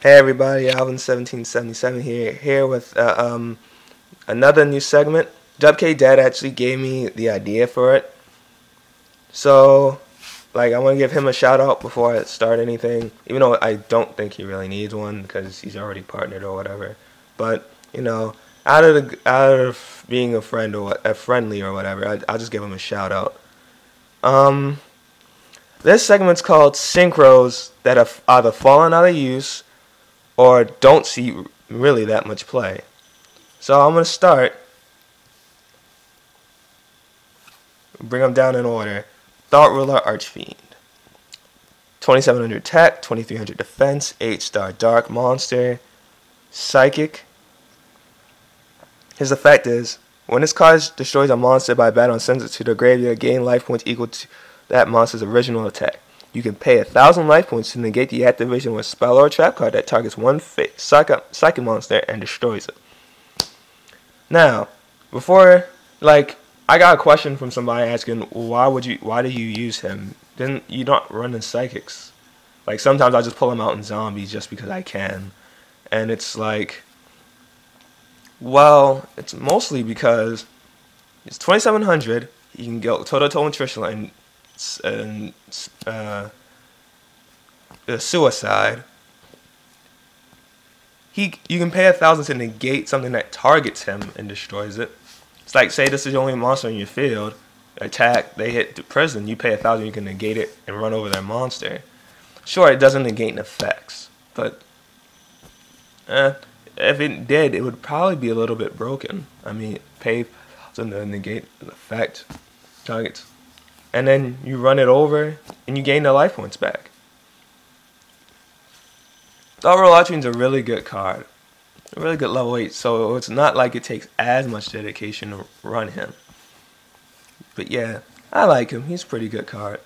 Hey everybody, alvin1777 here with another new segment. Dubk Dad actually gave me the idea for it, so I want to give him a shout out before I start anything. Even though I don't think he really needs one because he's already partnered or whatever. But out of being a friend or a friendly or whatever, I'll just give him a shout out. This segment's called Synchros that have either fallen out of use or don't see really that much play. So I'm going to start. Bring them down in order. Thought Ruler Archfiend. 2700 attack, 2300 defense, 8-star Dark Monster, Psychic. His effect is, when this card destroys a monster by battle and sends it to the graveyard, gain life points equal to that monster's original attack. You can pay 1,000 life points to negate the activation of a spell or a trap card that targets one psychic monster and destroys it. Now, before, I got a question from somebody asking, why do you use him? Then you're not running psychics. Sometimes I just pull him out in zombies just because I can. And it's well, it's mostly because it's 2700. You can go toe-to-toe with Trishula and the suicide. You can pay 1,000 to negate something that targets him and destroys it. It's like, say this is the only monster in your field, attack, they hit the prison, you pay 1,000, you can negate it and run over their monster. Sure, it doesn't negate effects, but if it did, it would probably be a little bit broken. I mean, pay 1,000 to negate an effect, targets, and then you run it over and you gain the life points back. Thought Ruler Archfiend is a really good card. A really good level 8, so it's not like it takes as much dedication to run him. But yeah, I like him. He's a pretty good card.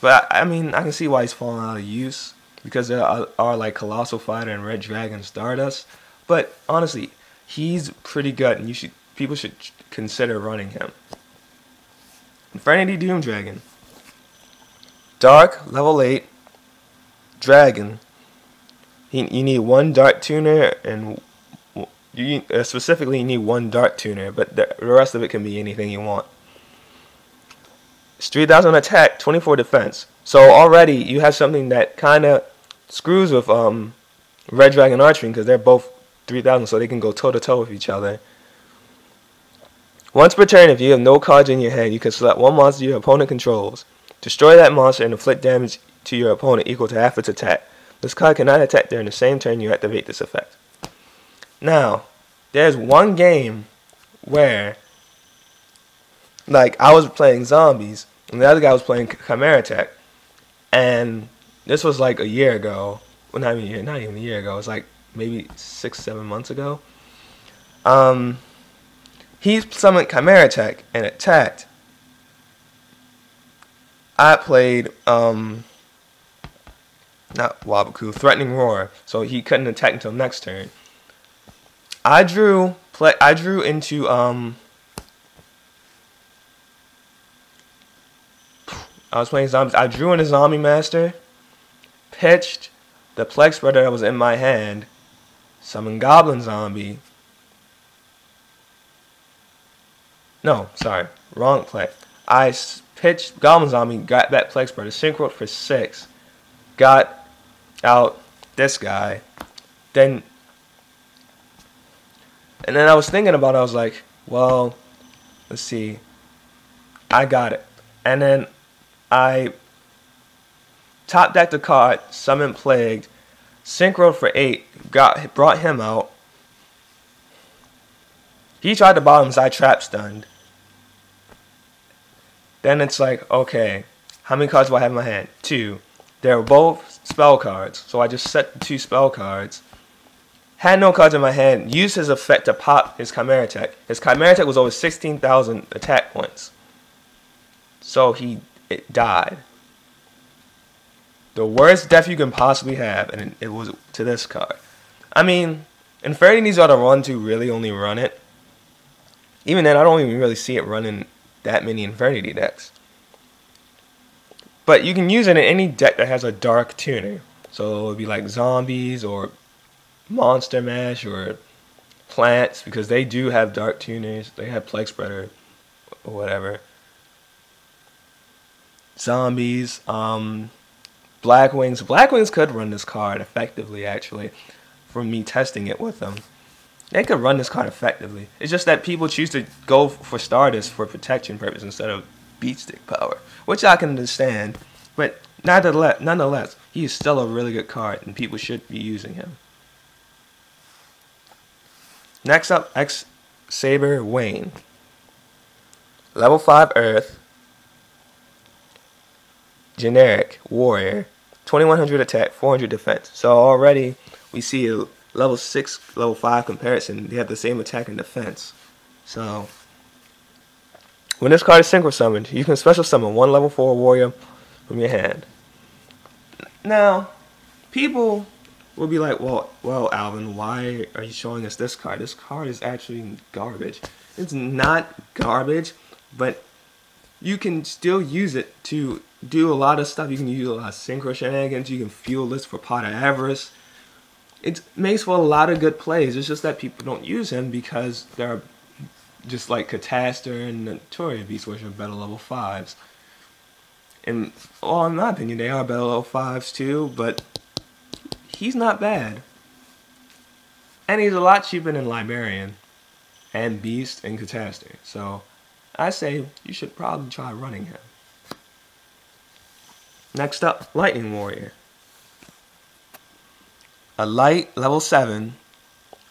But I mean, I can see why he's falling out of use, because there are Colossal Fighter and Red Dragon Stardust. But honestly, he's pretty good, and people should consider running him. Infinity Doom Dragon. Dark, level 8, Dragon. You need one Dart Tuner, and specifically you need one Dart Tuner, but the rest of it can be anything you want. It's 3,000 attack, 24 defense. So already you have something that kind of screws with Red Dragon Archfiend, because they're both 3,000, so they can go toe-to-toe with each other. Once per turn, if you have no cards in your hand, you can select one monster your opponent controls. Destroy that monster and inflict damage to your opponent equal to half its attack. This card cannot attack during the same turn you activate this effect. Now, there's one game where, I was playing zombies, and the other guy was playing Chimera Attack, and this was a year ago. Well, not even a year ago. It was maybe 6-7 months ago. He summoned Chimera Attack and attacked. I played not Wabaku, Threatening Roar, so he couldn't attack until next turn. I drew into I was playing zombies. I drew in a Zombie Master, pitched the Plague Spreader that was in my hand, summoned Goblin Zombie. No, sorry, wrong play. I pitched Goblin Zombie, got that Plague Spreader, Synchros for 6, got out this guy, and then I was thinking about it. I was like, well, let's see, I got it, and then I top decked the card, summoned Plagued, Synchro for 8, brought him out. He tried to bottom, so I trap stunned. Then it's okay, how many cards do I have in my hand? 2. They're both spell cards, so I just set the 2 spell cards. Had no cards in my hand, used his effect to pop his Chimera Attack. His Chimera Attack was over 16,000 attack points. So it died. The worst death you can possibly have, and it was to this card. I mean, Infinities are the run to really only run it. Even then, I don't even really see it running that many Infinity decks. But you can use it in any deck that has a Dark Tuner. So it would be like zombies or monster mash or plants, because they do have dark tuners. They have plague spreader or whatever. Zombies, Black Wings. Black Wings could run this card effectively, actually, from me testing it with them. They could run this card effectively. It's just that people choose to go for Stardust for protection purpose instead of beat stick power, which I can understand. But nonetheless, he is still a really good card, and people should be using him. Next up, X-Saber Wayne. Level 5 Earth. Generic Warrior. 2100 attack, 400 defense. So already we see a level 6, level 5 comparison. They have the same attack and defense. So when this card is synchro summoned, you can special summon one level 4 warrior from your hand. Now, people will be like, well, Alvin, why are you showing us this card? This card is actually garbage. It's not garbage, but you can still use it to do a lot of stuff. You can use a lot of synchro shenanigans. You can fuel this for Pot of Avarice. It makes for a lot of good plays. It's just that people don't use him because they're just like Catastor and Notoria Beast, which are better level 5s. And, well, in my opinion, they are better level 5s too, but he's not bad. And he's a lot cheaper than Librarian and Beast and Catastor. So I say you should probably try running him. Next up, Lightning Warrior. A light level 7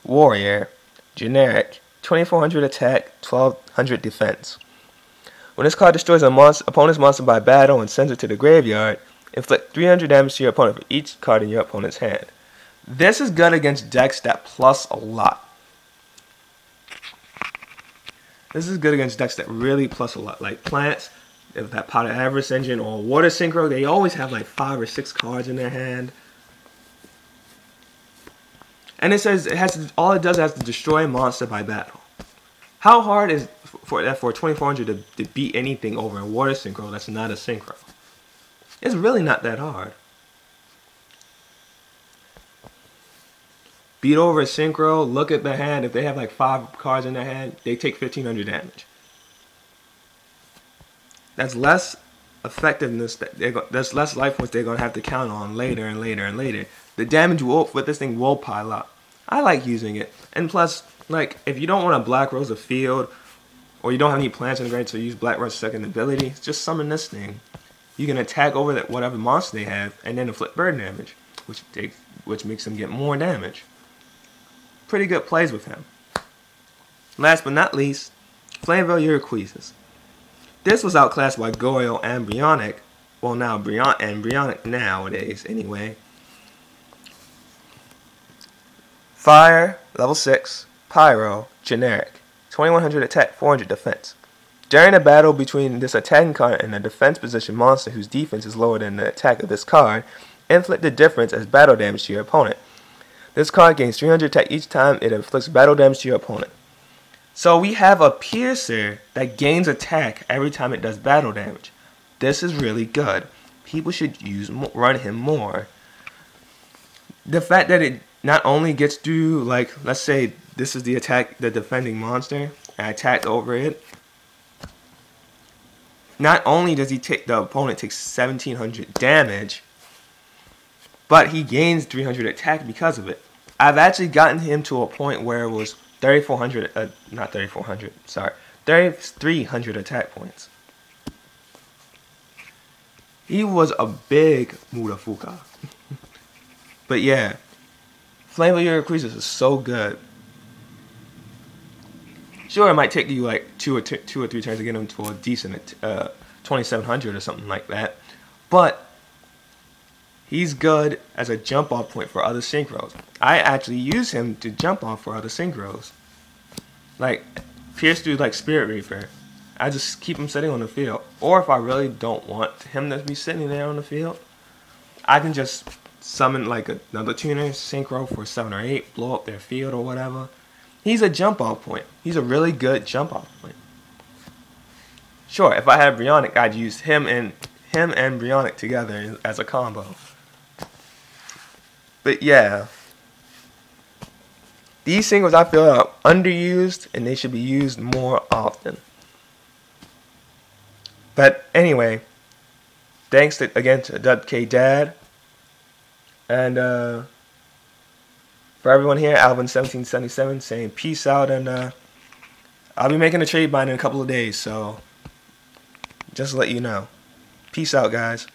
warrior, generic, 2400 attack, 1200 defense. When this card destroys an opponent's monster by battle and sends it to the graveyard, inflict 300 damage to your opponent for each card in your opponent's hand. This is good against decks that plus a lot. This is good against decks that really plus a lot, like plants, if that Pot of Avarice engine, or Water Synchro. They always have like 5 or 6 cards in their hand. And it says all it does is to destroy a monster by battle. How hard is for 2400 to beat anything over a Water Synchro that's not a Synchro? It's really not that hard. Beat over a Synchro, look at the hand. If they have like 5 cards in their hand, they take 1500 damage. That's less effectiveness, that's less life points they're going to have to count on later and later and later. The damage with this thing will pile up. I like using it. And plus, like, if you don't want to Black Rose the field, or you don't have any plants in the grade, so use Black Rose's second ability, just summon this thing. You can attack over whatever monster they have, and then inflict bird damage, which makes them get more damage. Pretty good plays with him. Last but not least, Flamevale Euryquesis. This was outclassed by Goyle and Brionic. Well, now Brionic nowadays, anyway. Fire, level 6, Pyro, generic, 2100 attack, 400 defense. During a battle between this attacking card and a defense position monster whose defense is lower than the attack of this card, inflict the difference as battle damage to your opponent. This card gains 300 attack each time it inflicts battle damage to your opponent. So we have a Piercer that gains attack every time it does battle damage. This is really good. People should run him more. The fact that it not only gets to, like, let's say this is the defending monster, and I attack over it. Not only does the opponent take 1700 damage, but he gains 300 attack because of it. I've actually gotten him to a point where it was 3,300 attack points. He was a big Mutafuka. But yeah, Flamevale Euryquesis is so good. Sure, it might take you like two or three turns to get him to a decent 2700 or something like that, but he's good as a jump off point for other synchros. I actually use him to jump off for other synchros. Like, pierce through like Spirit Reaper. I just keep him sitting on the field. Or if I really don't want him to be sitting there on the field, I can just summon like another tuner, synchro for 7 or 8, blow up their field or whatever. He's a jump off point. He's a really good jump off point. Sure, if I had Brionic, I'd use him and Brionic together as a combo. But yeah, these synchros I feel are underused and they should be used more often. But anyway, thanks again to WK Dad. And for everyone here, alvin1777 saying peace out. And I'll be making a trade bind in a couple of days. So just to let you know. Peace out, guys.